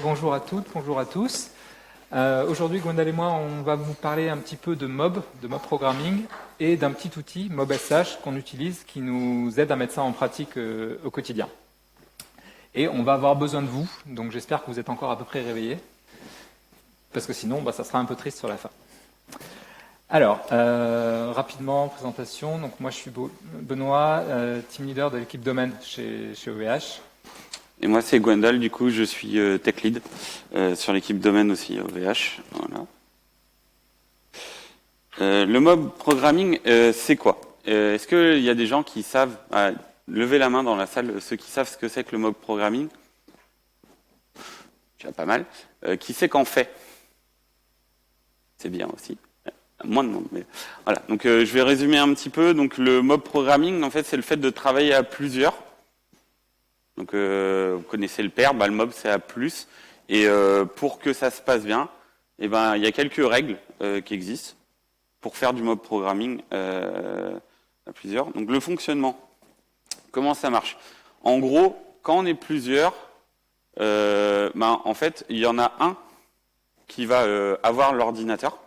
Bonjour à toutes, bonjour à tous. Aujourd'hui, Gwendal et moi, on va vous parler un petit peu de mob programming et d'un petit outil, MobSH, qu'on utilise, qui nous aide à mettre ça en pratique au quotidien. Et on va avoir besoin de vous, donc j'espère que vous êtes encore à peu près réveillés, parce que sinon, ça sera un peu triste sur la fin. Alors, rapidement, présentation. Donc moi, je suis Benoît, team leader de l'équipe domaine chez OVH. Et moi, c'est Gwendal, du coup, je suis tech lead sur l'équipe domaine aussi, OVH. Voilà. Le mob programming, c'est quoi? Est-ce qu'il y a des gens qui savent, lever la main dans la salle, ceux qui savent ce que c'est que le mob programming? Tu as pas mal. Qui sait qu'en fait? C'est bien aussi. Moins de monde, mais voilà. Donc, je vais résumer un petit peu. Donc, le mob programming, en fait, c'est le fait de travailler à plusieurs. Donc, vous connaissez le pair, le mob c'est à plus. Et pour que ça se passe bien, il y a quelques règles qui existent pour faire du mob programming à plusieurs. Donc, le fonctionnement, comment ça marche? En gros, quand on est plusieurs, en fait, il y en a un qui va avoir l'ordinateur. De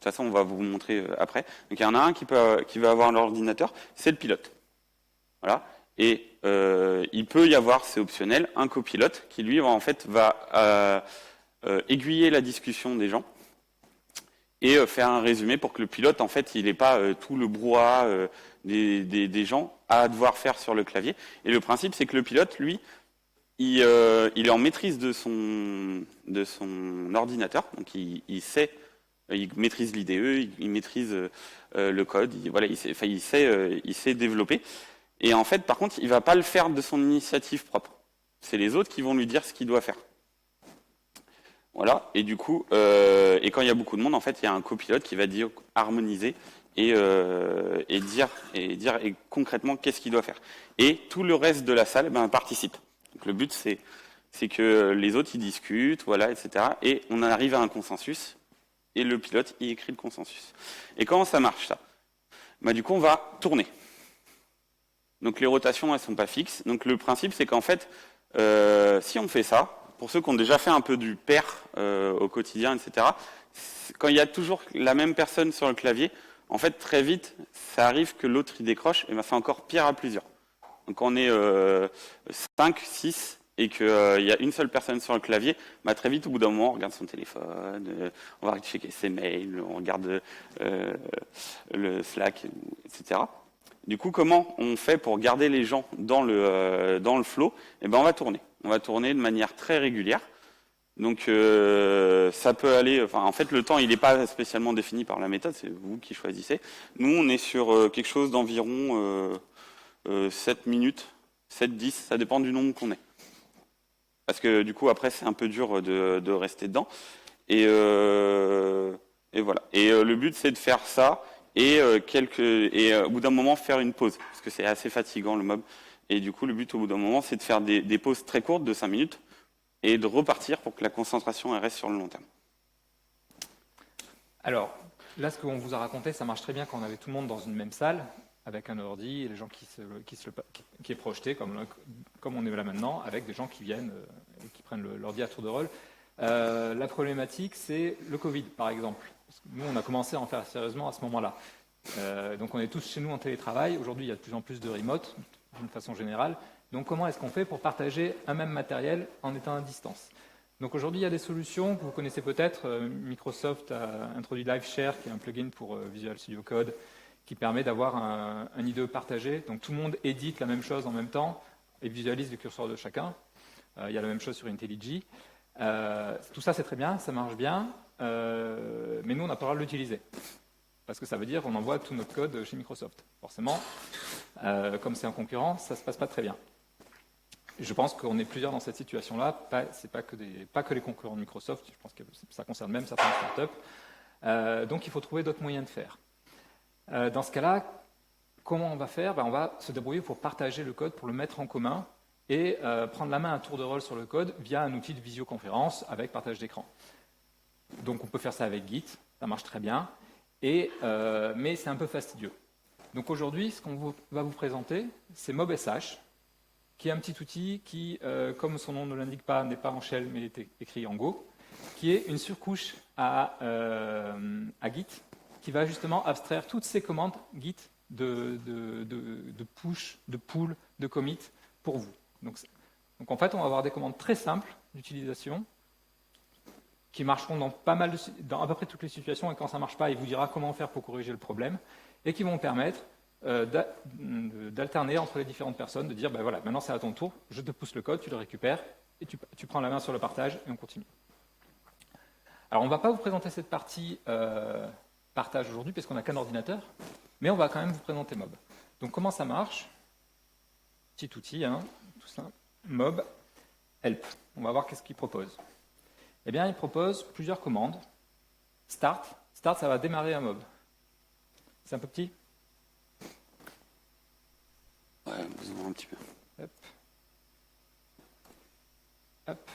toute façon, on va vous montrer après. Donc, il y en a un qui va avoir l'ordinateur, c'est le pilote. Voilà. Et il peut y avoir, c'est optionnel, un copilote qui lui va aiguiller la discussion des gens et faire un résumé pour que le pilote en fait il n'ait pas tout le brouhaha des gens à devoir faire sur le clavier. Et le principe c'est que le pilote lui il est en maîtrise de son ordinateur, donc il maîtrise l'IDE, il maîtrise le code, il sait développer. Et en fait, par contre, il va pas le faire de son initiative propre. C'est les autres qui vont lui dire ce qu'il doit faire. Voilà. Et du coup, et quand il y a beaucoup de monde, en fait, il y a un copilote qui va dire harmoniser et dire concrètement qu'est-ce qu'il doit faire. Et tout le reste de la salle participe. Donc le but c'est que les autres ils discutent, voilà, etc. Et on arrive à un consensus. Et le pilote il écrit le consensus. Et comment ça marche ça? Du coup, on va tourner. Donc les rotations, elles sont pas fixes. Donc le principe, c'est qu'en fait, si on fait ça, pour ceux qui ont déjà fait un peu du pair au quotidien, etc., quand il y a toujours la même personne sur le clavier, en fait, très vite, ça arrive que l'autre il décroche, et c'est encore pire à plusieurs. Donc quand on est 5, 6, et qu'il y a une seule personne sur le clavier, très vite, au bout d'un moment, on regarde son téléphone, on va checker ses mails, on regarde le Slack, etc. Du coup, comment on fait pour garder les gens dans le flow? On va tourner. On va tourner de manière très régulière. Donc, ça peut aller. En fait, le temps, il n'est pas spécialement défini par la méthode. C'est vous qui choisissez. Nous, on est sur quelque chose d'environ 7 minutes, 7-10. Ça dépend du nombre qu'on est. Parce que du coup, après, c'est un peu dur de rester dedans. Et voilà. Et le but, c'est de faire ça. Et au bout d'un moment faire une pause, parce que c'est assez fatigant le mob. Et du coup, le but au bout d'un moment, c'est de faire des pauses très courtes de 5 minutes et de repartir pour que la concentration elle reste sur le long terme. Alors, là, ce qu'on vous a raconté, ça marche très bien quand on avait tout le monde dans une même salle, avec un ordi, et les gens qui est projeté, comme on est là maintenant, avec des gens qui viennent et qui prennent l'ordi à tour de rôle. La problématique, c'est le Covid, par exemple. Nous, on a commencé à en faire sérieusement à ce moment-là. Donc, on est tous chez nous en télétravail. Aujourd'hui, il y a de plus en plus de remote, d'une façon générale. Donc, comment est-ce qu'on fait pour partager un même matériel en étant à distance? Donc, aujourd'hui, il y a des solutions que vous connaissez peut-être. Microsoft a introduit LiveShare, qui est un plugin pour Visual Studio Code, qui permet d'avoir un IDE partagé. Donc, tout le monde édite la même chose en même temps et visualise le curseur de chacun. Il y a la même chose sur IntelliJ. Tout ça, c'est très bien, ça marche bien. Mais nous, on n'a pas le droit de l'utiliser. Parce que ça veut dire qu'on envoie tout notre code chez Microsoft. Forcément, comme c'est un concurrent, ça ne se passe pas très bien. Je pense qu'on est plusieurs dans cette situation-là. Ce n'est pas que les concurrents de Microsoft, je pense que ça concerne même certaines startups. Donc, il faut trouver d'autres moyens de faire. Dans ce cas-là, comment on va faire? On va se débrouiller pour partager le code, pour le mettre en commun et prendre la main à tour de rôle sur le code via un outil de visioconférence avec partage d'écran. Donc on peut faire ça avec Git, ça marche très bien, mais c'est un peu fastidieux. Donc aujourd'hui, ce qu'on va vous présenter, c'est MobSH, qui est un petit outil qui, comme son nom ne l'indique pas, n'est pas en shell, mais est écrit en Go, qui est une surcouche à Git, qui va justement abstraire toutes ces commandes Git de push, de pull, de commit pour vous. Donc en fait, on va avoir des commandes très simples d'utilisation qui marcheront dans à peu près toutes les situations, et quand ça ne marche pas, il vous dira comment faire pour corriger le problème, et qui vont permettre d'alterner entre les différentes personnes, de dire, ben voilà, maintenant c'est à ton tour, je te pousse le code, tu le récupères, et tu prends la main sur le partage, et on continue. Alors on ne va pas vous présenter cette partie partage aujourd'hui, parce qu'on n'a qu'un ordinateur, mais on va quand même vous présenter Mob. Donc comment ça marche? Petit outil, hein, tout simple. Mob help. On va voir qu'est-ce qu'il propose. Eh bien, il propose plusieurs commandes. Start. Start, ça va démarrer un mob. C'est un peu petit? Ouais, vous ouvrez un petit peu. Hop. Hop.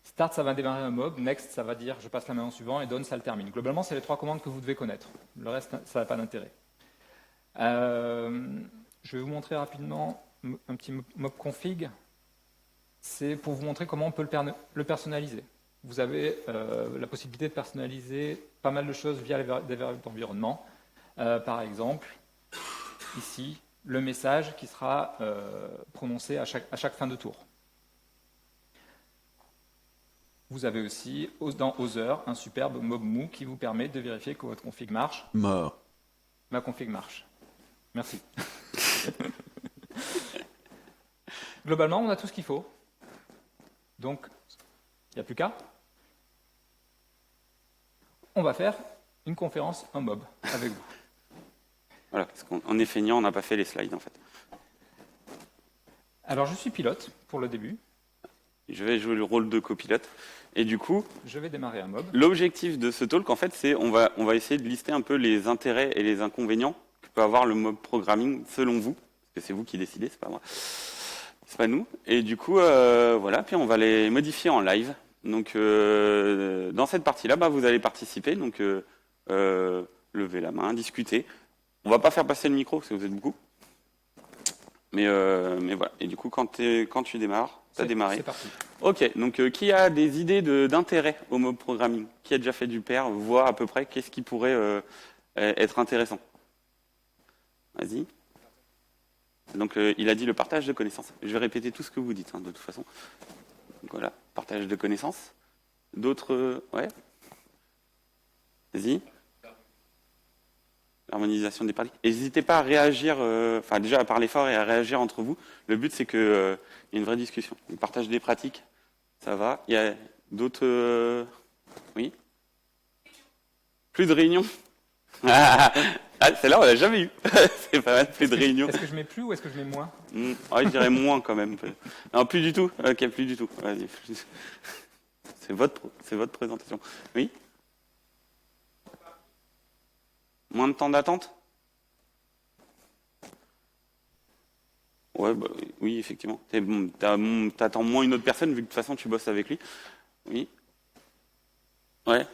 Start, ça va démarrer un mob. Next, ça va dire je passe la main au suivant. Et done, ça le termine. Globalement, c'est les 3 commandes que vous devez connaître. Le reste, ça n'a pas d'intérêt. Je vais vous montrer rapidement un petit mob config. C'est pour vous montrer comment on peut le personnaliser. Vous avez la possibilité de personnaliser pas mal de choses via des variables d'environnement. Par exemple, ici, le message qui sera prononcé à chaque fin de tour. Vous avez aussi, dans Other, un superbe mob mou qui vous permet de vérifier que votre config marche. Mort. Ma config marche. Merci. Globalement, on a tout ce qu'il faut. Donc, il n'y a plus qu'à. On va faire une conférence en mob avec vous. Voilà, parce qu'en est feignant, on n'a pas fait les slides en fait. Alors, je suis pilote pour le début. Je vais jouer le rôle de copilote. Et du coup, je vais démarrer un mob. L'objectif de ce talk, en fait, c'est on va essayer de lister un peu les intérêts et les inconvénients que peut avoir le mob programming selon vous, parce que c'est vous qui décidez, c'est pas moi, c'est pas nous. Et du coup, voilà, puis on va les modifier en live. Donc, dans cette partie-là, vous allez participer. Donc, levez la main, discuter. On va pas faire passer le micro parce que vous êtes beaucoup. Mais voilà. Et du coup, quand tu démarres, tu as démarré. C'est parti. Ok, donc qui a des idées d'intérêt au mob programming? Qui a déjà fait du pair, voit à peu près qu'est-ce qui pourrait être intéressant? Vas-y. Donc il a dit le partage de connaissances. Je vais répéter tout ce que vous dites, de toute façon. Donc voilà, partage de connaissances. D'autres, ouais. Vas-y. L'harmonisation des parties. N'hésitez pas à réagir, déjà à parler fort et à réagir entre vous. Le but, c'est qu'il y ait une vraie discussion. Le partage des pratiques, ça va. Il y a d'autres... Oui. Plus de réunions. Celle-là, on l'a jamais eu. C'est pas mal, plus de réunions. Est-ce que je mets plus ou est-ce que je mets moins? Je dirais moins quand même. Non, plus du tout. Ok, plus du tout. Vas-y. C'est votre présentation. Oui. Moins de temps d'attente? Ouais, oui, effectivement. T'attends moins une autre personne vu que de toute façon tu bosses avec lui. Oui. Ouais.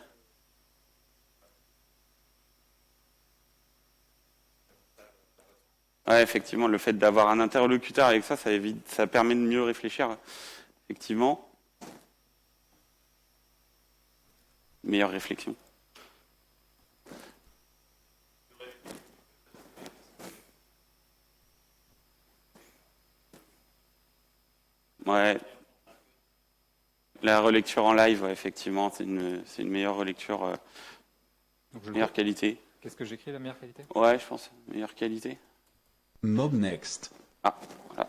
Ouais, effectivement, le fait d'avoir un interlocuteur avec ça permet de mieux réfléchir. Effectivement. Meilleure réflexion. Ouais. La relecture en live, ouais, effectivement, c'est une meilleure relecture, meilleure qualité. Qu'est-ce que j'écris, la meilleure qualité? Ouais, je pense, meilleure qualité. Mob next. Ah, voilà.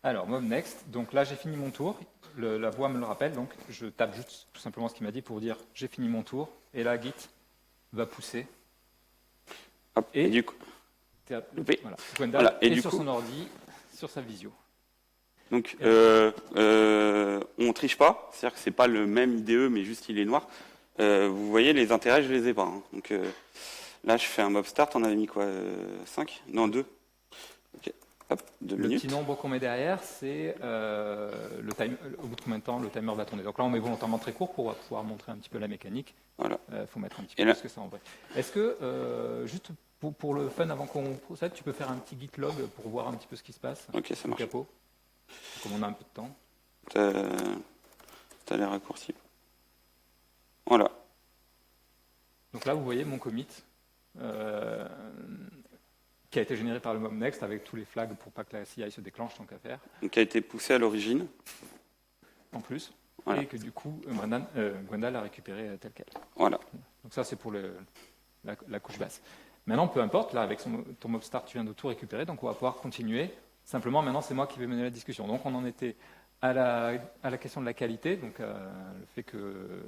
Alors, mob next. Donc là, j'ai fini mon tour. La voix me le rappelle, donc je tape juste tout simplement ce qu'il m'a dit pour dire j'ai fini mon tour. Et là, Git va pousser. Hop, et du coup, voilà. Et sur son ordi, sur sa visio. Donc, on triche pas, c'est-à-dire que c'est pas le même IDE, mais juste il est noir. Vous voyez, les intérêts, je les ai pas. Donc là, je fais un mob start. On avait mis quoi, 5? Non, 2. Ok. Hop, 2 minutes. Le petit nombre qu'on met derrière, c'est au bout de combien de temps le timer va tourner. Donc là, on met volontairement très court pour pouvoir montrer un petit peu la mécanique. Voilà. Faut mettre un petit peu plus que ça en vrai. Est-ce que, juste Pour le fun, avant qu'on procède, tu peux faire un petit git log pour voir un petit peu ce qui se passe. Ok, ça au marche. capot, comme on a un peu de temps. T'as les raccourcis. Voilà. Donc là, vous voyez mon commit qui a été généré par le mobnext avec tous les flags pour pas que la CI se déclenche tant qu'à faire, Donc, qui a été poussé à l'origine. en plus, Voilà. et que du coup, Gwendal a récupéré tel quel. Voilà. Donc ça, c'est pour la couche basse. Maintenant, peu importe, là, avec ton mob start, tu viens de tout récupérer, donc on va pouvoir continuer. Simplement, maintenant, c'est moi qui vais mener la discussion. Donc on en était à la question de la qualité, donc le fait que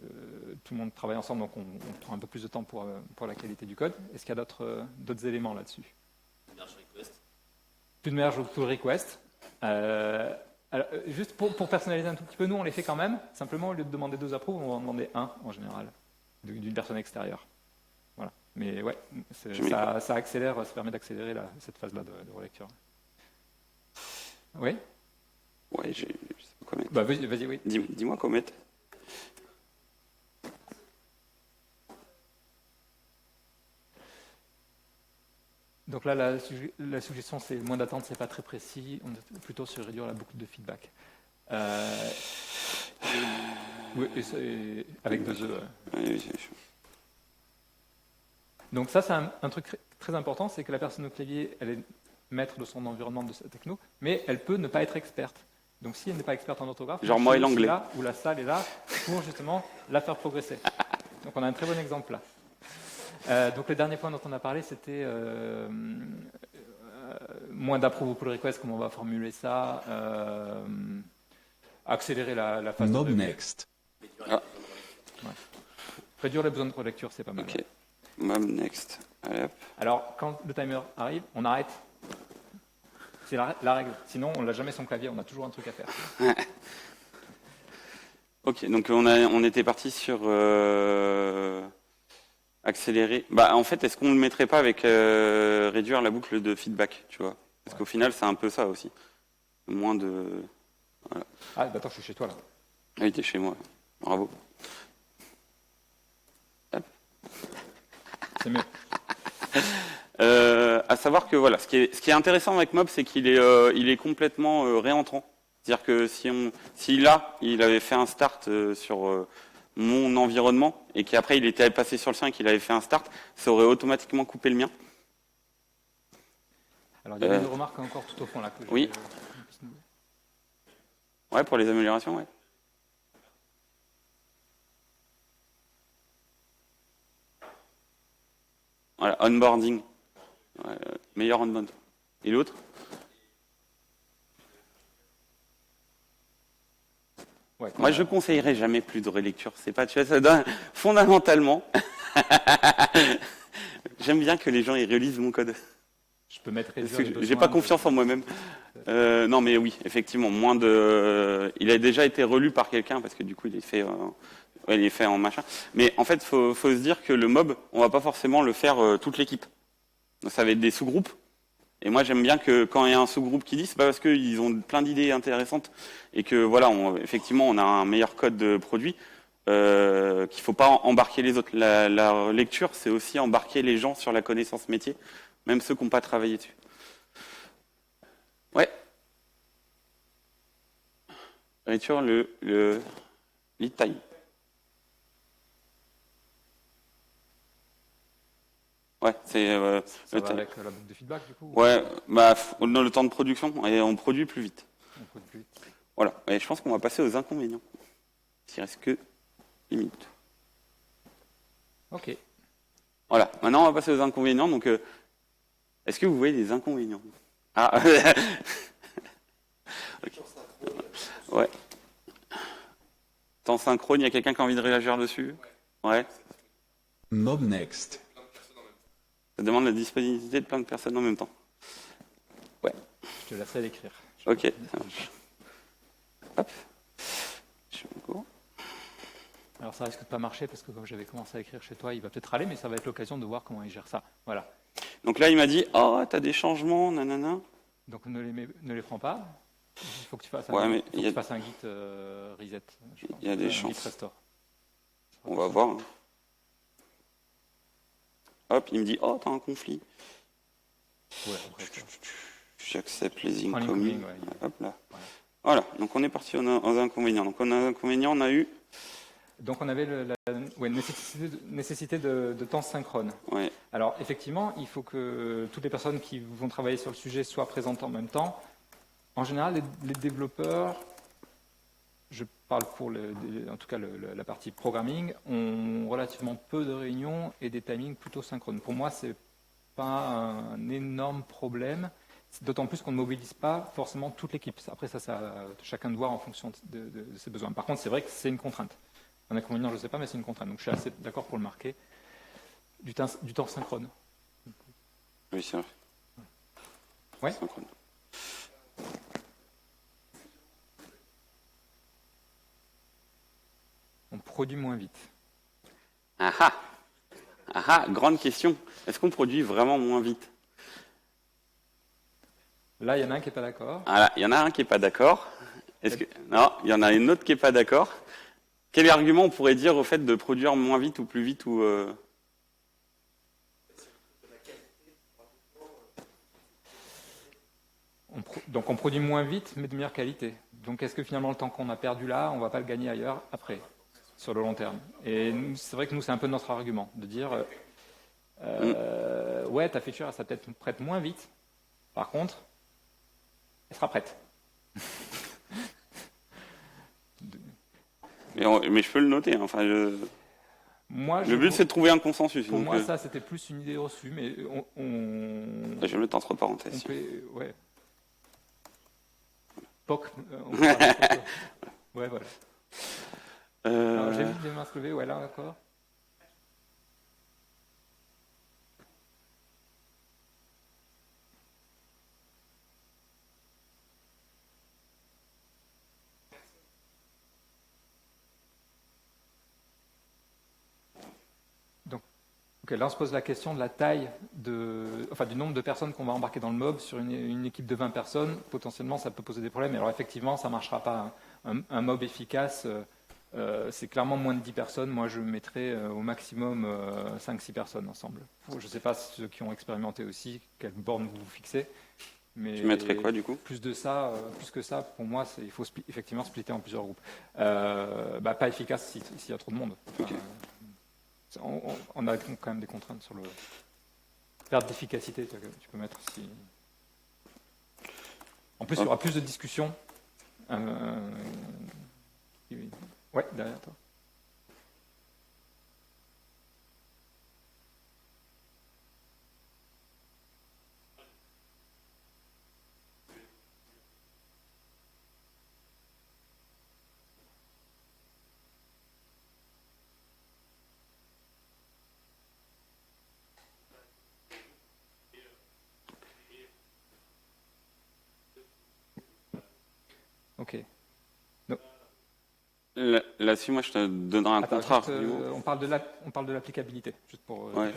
tout le monde travaille ensemble, donc on prend un peu plus de temps pour la qualité du code. Est-ce qu'il y a d'autres éléments là-dessus? Plus de merge pull request. Alors, juste pour personnaliser un tout petit peu, nous on les fait quand même. Simplement, au lieu de demander 2 approves, on va en demander 1 en général, d'une personne extérieure. Voilà. Mais ouais, ça accélère, ça permet d'accélérer cette phase-là de relecture. Oui. Ouais, je sais pas quoi mettre. Bah, vas-y, oui. Dis-moi quoi mettre. Donc là, la suggestion, c'est moins d'attente, c'est pas très précis. On est plutôt sur réduire la boucle de feedback. Oui, avec 2 E. Donc ça, c'est un truc très important, c'est que la personne au clavier, elle est maître de son environnement, de sa techno, mais elle peut ne pas être experte. Donc si elle n'est pas experte en orthographe, genre moi et l'anglais, là où la salle est là pour justement la faire progresser. Donc on a un très bon exemple là. Donc le dernier point dont on a parlé, c'était moins d'approve pull request, comment on va formuler ça, accélérer la phase Mob de next. Ouais. Réduire les besoins de relecture, c'est pas mal. Ok. Ouais. Mob next. Allez, hop. Alors quand le timer arrive, on arrête. C'est la règle. Sinon, on l'a jamais son clavier, on a toujours un truc à faire. Ok, donc on était parti sur accélérer. Bah en fait, est-ce qu'on ne le mettrait pas avec réduire la boucle de feedback, tu vois? Parce qu'au final, c'est un peu ça aussi. Moins de. Voilà. Ah, bah attends, je suis chez toi là. Ah oui, t'es chez moi. Bravo. Hop. C'est mieux. À savoir que voilà, ce qui est intéressant avec Mob, c'est qu'il est, il est complètement réentrant. C'est-à-dire que si là, il avait fait un start sur mon environnement et qu'après il était passé sur le sien et qu'il avait fait un start, ça aurait automatiquement coupé le mien. Alors il y a une remarque encore tout au fond là. Que oui. Ouais, pour les améliorations, ouais. Voilà, onboarding. Ouais, meilleur onboard. Et l'autre? Ouais, moi, je conseillerais jamais plus de relecture. C'est pas, tu vois, ça donne fondamentalement. J'aime bien que les gens ils relisent mon code. Je peux mettre. J'ai pas confiance en moi-même. Non, mais oui, effectivement, moins de. Il a déjà été relu par quelqu'un parce que du coup, il est fait en machin. Mais en fait, faut se dire que le mob, on va pas forcément le faire toute l'équipe. Ça va être des sous-groupes. Et moi, j'aime bien que quand il y a un sous-groupe qui dit, c'est pas parce qu'ils ont plein d'idées intéressantes et que voilà, effectivement, on a un meilleur code de produit qu'il faut pas embarquer les autres. La lecture, c'est aussi embarquer les gens sur la connaissance métier, même ceux qui n'ont pas travaillé dessus. Ouais. Réduire le lead time. Ouais, c'est ça va avec la boucle de feedback du coup. Ouais, bah on a le temps de production et on produit plus vite. On produit plus vite. Voilà. Et je pense qu'on va passer aux inconvénients. Il reste que 10 minutes. Ok. Voilà. Maintenant, on va passer aux inconvénients. Donc, est-ce que vous voyez des inconvénients? Ah. Okay. Ouais. Temps synchrone, il y a quelqu'un qui a envie de réagir dessus? Ouais. Mob next. Ça demande la disponibilité de plein de personnes en même temps. Ouais. Je te laisserai l'écrire. Ok, ça marche. Hop. Je suis en cours. Alors ça risque de pas marcher parce que comme j'avais commencé à écrire chez toi, il va peut-être aller, mais ça va être l'occasion de voir comment il gère ça. Voilà. Donc là, il m'a dit, oh, t'as des changements, nanana. Donc ne les prends pas. Il faut que tu fasses un git reset. Il y a des chances. Git restore. On va voir. Hein. Hop, il me dit, oh, t'as un conflit. Ouais, après, ça. J'accepte les Prends incoming. l'incoming, ouais. Hop là. Ouais. Voilà, donc on est parti aux inconvénients. Donc, on a inconvénients, on a eu. Donc on avait nécessité de temps synchrone. Ouais. Alors effectivement, il faut que toutes les personnes qui vont travailler sur le sujet soient présentes en même temps. En général, les développeurs, je parle pour en tout cas la partie programming, ont relativement peu de réunions et des timings plutôt synchrones. Pour moi, c'est pas un énorme problème, d'autant plus qu'on ne mobilise pas forcément toute l'équipe. Après, ça chacun de voir en fonction de ses besoins. Par contre, c'est vrai que c'est une contrainte. Un inconvénient, je ne sais pas, mais c'est une contrainte. Donc je suis assez d'accord pour le marquer. Du temps synchrone. Oui, c'est vrai. Ouais. Synchrone. On produit moins vite. Ah ah. Ah ah, grande question. Est-ce qu'on produit vraiment moins vite? Là, il y en a un qui n'est pas d'accord. Ah là, il y en a un qui n'est pas d'accord. Non, il y en a une autre qui n'est pas d'accord. Quel argument on pourrait dire au fait de produire moins vite ou plus vite ou Donc on produit moins vite, mais de meilleure qualité. Donc est-ce que finalement le temps qu'on a perdu là, on ne va pas le gagner ailleurs après, sur le long terme? Et c'est vrai que nous, c'est un peu notre argument, de dire ouais, ta feature, elle sera peut-être prête moins vite. Par contre, elle sera prête. mais je peux le noter. Hein. Enfin, Moi, le but, c'est de trouver un consensus. Pour donc, moi, ça, c'était plus une idée reçue, mais je vais le mettre entre parenthèses. Ouais. POC. On peut parler de POC. Ouais, voilà. Alors, j'ai vu des mains se lever, ouais, là, d'accord. Ok, là on se pose la question de la taille, du nombre de personnes qu'on va embarquer dans le mob. Sur une équipe de 20 personnes, potentiellement ça peut poser des problèmes. Alors effectivement, ça ne marchera pas. Un mob efficace, c'est clairement moins de 10 personnes. Moi je mettrais au maximum 5-6 personnes ensemble. Je ne sais pas ceux qui ont expérimenté aussi, quelle borne vous fixez. Mais tu mettrais quoi du coup? Plus que ça, pour moi, il faut effectivement splitter en plusieurs groupes. Pas efficace s'il y a trop de monde. Okay. On a quand même des contraintes sur le perte d'efficacité. Tu peux mettre si. En plus, il y aura plus de discussions. Ouais, derrière toi. Ok. Là-dessus, moi, je te donnerai un contrat. On parle de l'applicabilité, juste pour. Ouais.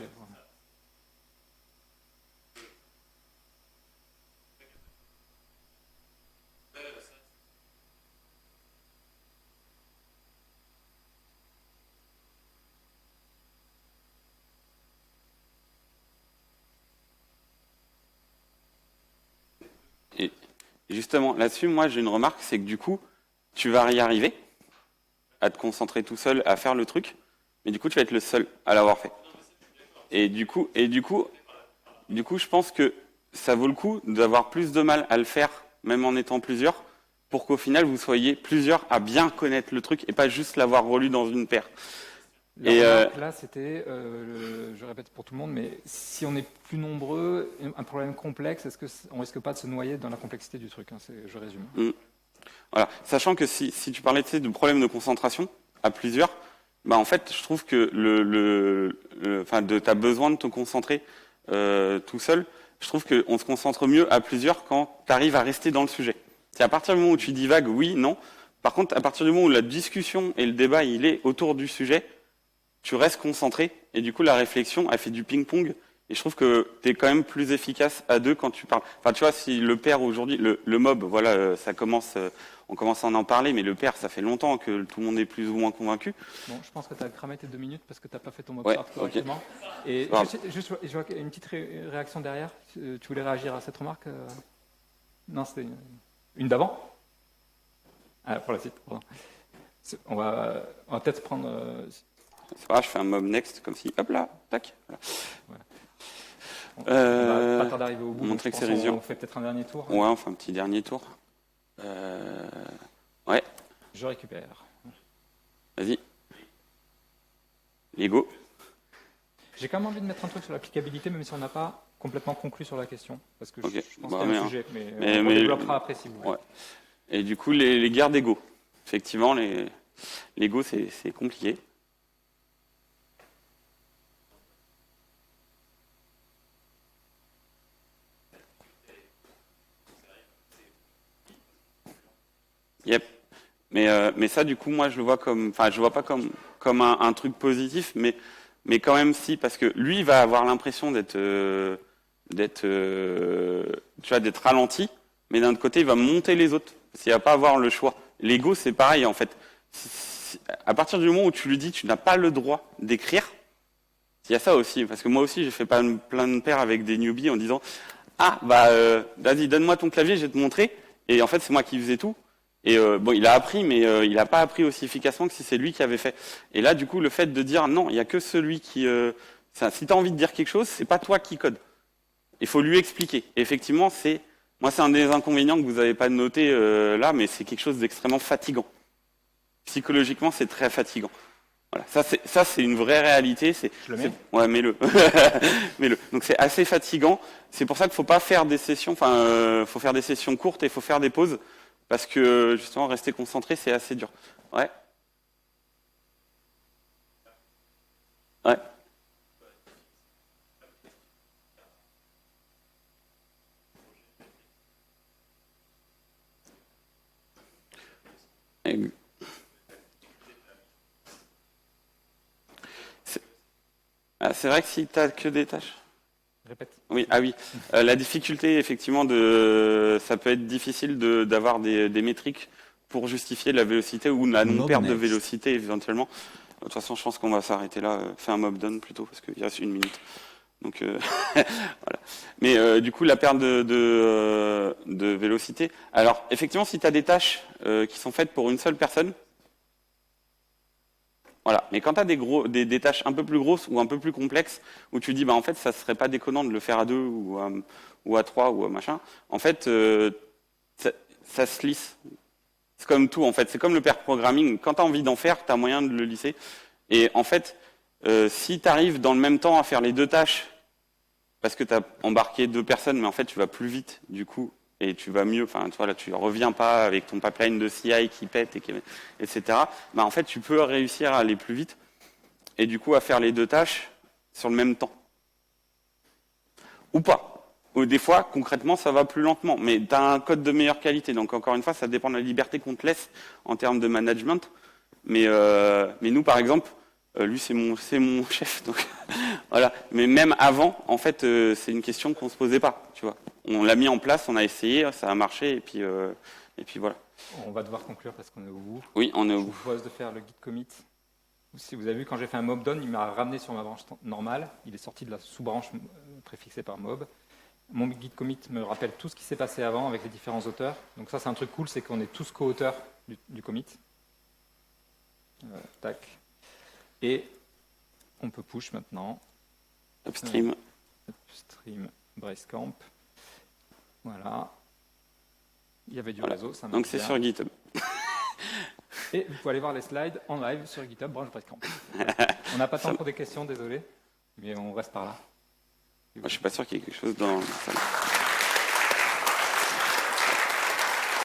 Et justement, là-dessus, moi, j'ai une remarque, c'est que du coup, tu vas y arriver à te concentrer tout seul à faire le truc, mais du coup, tu vas être le seul à l'avoir fait. Et du coup, je pense que ça vaut le coup d'avoir plus de mal à le faire, même en étant plusieurs, pour qu'au final, vous soyez plusieurs à bien connaître le truc et pas juste l'avoir relu dans une paire. Là, c'était, je répète pour tout le monde, mais si on est plus nombreux, un problème complexe, est-ce qu'on risque pas de se noyer dans la complexité du truc, hein, je résume. Voilà. Sachant que si tu parlais de problème de concentration à plusieurs, en fait, je trouve que tu as besoin de te concentrer tout seul. Je trouve qu'on se concentre mieux à plusieurs quand tu arrives à rester dans le sujet. C'est à partir du moment où tu divagues, oui, non. Par contre, à partir du moment où la discussion et le débat il est autour du sujet, tu restes concentré et du coup la réflexion elle fait du ping-pong Et je trouve que tu es quand même plus efficace à deux quand tu parles. Enfin, tu vois, si le pair aujourd'hui, le mob, voilà, ça commence, on commence à en parler, mais le pair, ça fait longtemps que tout le monde est plus ou moins convaincu. Bon, je pense que tu as cramé tes 2 minutes parce que tu n'as pas fait ton mob Ouais, start correctement. Et Grave. juste, je vois une petite réaction derrière. Tu voulais réagir à cette remarque Non, c'était une d'avant. Ah, pour la suite. Pardon. On va peut-être prendre. C'est vrai, je fais un mob next, comme si, hop là, tac. Voilà. On va pas tarder d'arriver au bout. Montrer donc que je pense c'est On fait peut-être un dernier tour. Ouais, on fait un petit dernier tour. Ouais, Je récupère. vas-y. Lego. J'ai quand même envie de mettre un truc sur l'applicabilité, même si on n'a pas complètement conclu sur la question. Parce que Ok. je pense Bah, qu'il y a mais, un hein. sujet, mais Mais- on mais- développera après si vous voulez. Ouais. Et du coup, les guerres d'ego. Effectivement, l'ego, c'est compliqué. Yep. Mais ça, du coup, moi, je le vois comme, enfin, je le vois pas comme un truc positif, mais quand même si, parce que lui, il va avoir l'impression d'être, tu vois, d'être ralenti, mais d'un autre côté, il va monter les autres, parce qu'il va pas avoir le choix. L'ego, c'est pareil, en fait. À partir du moment où tu lui dis, tu n'as pas le droit d'écrire, il y a ça aussi, parce que moi aussi, j'ai fait plein de paires avec des newbies en disant, ah, bah, vas-y, donne-moi ton clavier, je vais te montrer. Et en fait, c'est moi qui faisais tout. Et bon, il a appris, mais il n'a pas appris aussi efficacement que si c'est lui qui avait fait. Et là, du coup, le fait de dire non, il n'y a que celui qui... si tu as envie de dire quelque chose, c'est pas toi qui code. Il faut lui expliquer. Et effectivement, c'est un des inconvénients que vous n'avez pas noté là, mais c'est quelque chose d'extrêmement fatigant. Psychologiquement, c'est très fatigant. Voilà. Ça, c'est une vraie réalité. Je le mets. Ouais, mets-le. Mets-le. Donc c'est assez fatigant. C'est pour ça qu'il faut pas faire des sessions. Enfin, faut faire des sessions courtes et il faut faire des pauses parce que justement rester concentré, c'est assez dur. Ouais. Ouais. Et- c'est vrai que si tu n'as que des tâches. Répète. Oui, ah oui. La difficulté, effectivement, ça peut être difficile d'avoir des métriques pour justifier la vélocité ou la non-perte de Next. vélocité éventuellement. De toute façon, je pense qu'on va s'arrêter là. Fais un mob down plutôt parce qu'il reste 1 minute. Donc voilà. Mais du coup, la perte de vélocité. Alors, effectivement, si tu as des tâches qui sont faites pour une seule personne, voilà. Mais quand tu as des tâches un peu plus grosses ou un peu plus complexes, où tu dis, bah en fait, ça serait pas déconnant de le faire à 2 ou à 3 ou à machin, en fait, ça se lisse. C'est comme tout, en fait. C'est comme le pair programming. Quand tu as envie d'en faire, tu as moyen de le lisser. Et en fait, si tu arrives dans le même temps à faire les 2 tâches, parce que tu as embarqué 2 personnes, mais en fait, tu vas plus vite, du coup, et tu vas mieux, enfin, tu vois, là, tu reviens pas avec ton pipeline de CI qui pète, etc. Bah, en fait, tu peux réussir à aller plus vite, et du coup, à faire les 2 tâches sur le même temps. Ou pas. Ou des fois, concrètement, ça va plus lentement, mais tu as un code de meilleure qualité, donc encore une fois, ça dépend de la liberté qu'on te laisse en termes de management. Mais nous, par exemple, lui, c'est mon chef, donc voilà. Mais même avant, en fait, c'est une question qu'on se posait pas, tu vois. On l'a mis en place, on a essayé, ça a marché, et puis voilà. On va devoir conclure parce qu'on est au bout. Oui, on est Je au vous bout. propose de faire le guide commit. Si vous avez vu, quand j'ai fait un mob down, il m'a ramené sur ma branche normale. Il est sorti de la sous-branche préfixée par mob. Mon guide commit me rappelle tout ce qui s'est passé avant avec les différents auteurs. Donc ça, c'est un truc cool, c'est qu'on est tous co-auteurs du commit. Tac. Et on peut push maintenant. Upstream. Upstream Basecamp. Voilà. Il y avait du Voilà. réseau, ça marche Donc c'est bien. sur GitHub. Et vous pouvez aller voir les slides en live sur GitHub Branch Basecamp. On n'a pas temps pour des questions, désolé, mais on reste par là. Moi, je suis pas sûr qu'il y ait quelque chose dans la salle.